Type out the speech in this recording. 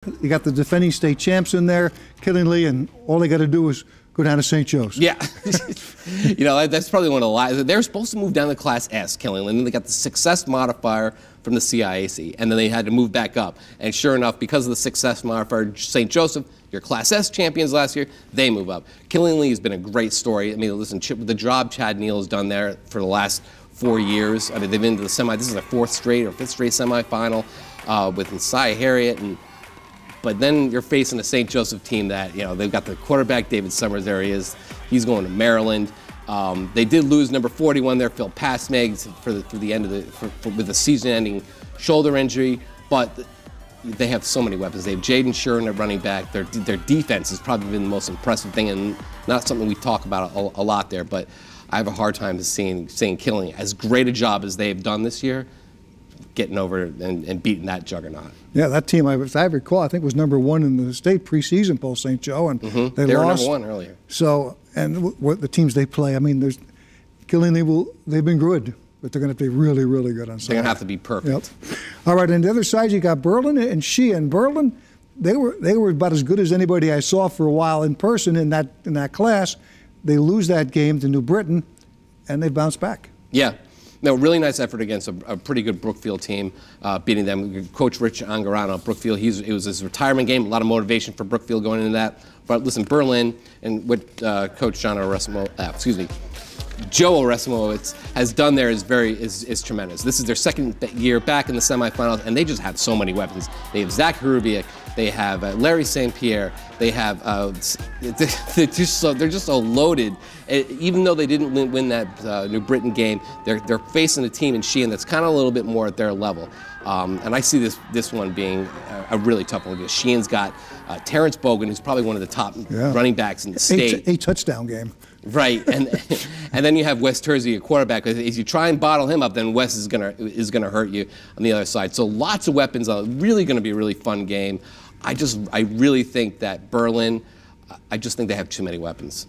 You got the defending state champs in there, Killingly, and all they got to do is go down to St. Joe's. Yeah. You know, that's probably one of the lies. They're supposed to move down to Class S, Killingly, and then they got the success modifier from the CIAC, and then they had to move back up. And sure enough, because of the success modifier, St. Joseph, your Class S champions last year, they move up. Killingly has been a great story. I mean, listen, the job Chad Neal has done there for the last 4 years. I mean, they've been to the semi. This is their fourth straight or fifth straight semifinal with Messiah Harriet. But then you're facing a St. Joseph team that, you know, they've got the quarterback, David Summers, there he is. He's going to Maryland. They did lose number 41 there, Phil Passmeg, through the end of with a season-ending shoulder injury. But they have so many weapons. They have Jaden Shuren at running back. Their defense has probably been the most impressive thing, and not something we talk about a lot there. But I have a hard time seeing Killingly, as great a job as they have done this year, getting over and beating that juggernaut. Yeah, that team, I recall, I think was #1 in the state preseason poll, St. Joe, and they lost. Were #1 earlier. So, and what the teams they play, I mean, Killingly they've been good, but they're going to have to be really, really good on Sunday. They're going to have to be perfect. Yep. All right, on the other side, you got Berlin and Sheehan. Berlin, they were about as good as anybody I saw for a while in person in that class. They lose that game to New Britain, and they bounce back. Yeah. No, really nice effort against a pretty good Brookfield team, beating them. Coach Rich Angarano, Brookfield, it was his retirement game, a lot of motivation for Brookfield going into that. But listen, Berlin and what Coach Joe Oresimowicz has done there is tremendous. This is their second year back in the semifinals, and they just have so many weapons. They have Zach Harubiak, they have Larry St. Pierre, they have they're just so loaded. Even though they didn't win that New Britain game, they're facing a team in Sheehan that's kind of a little bit more at their level. And I see this one being a really tough one because Sheehan's got Terrence Bogan, who's probably one of the top running backs in the state. A touchdown game. Right, and then you have Wes Tersey, a quarterback. If you try and bottle him up, then Wes is gonna hurt you on the other side. So lots of weapons. Really going to be a really fun game. I really think that Berlin. I just think they have too many weapons.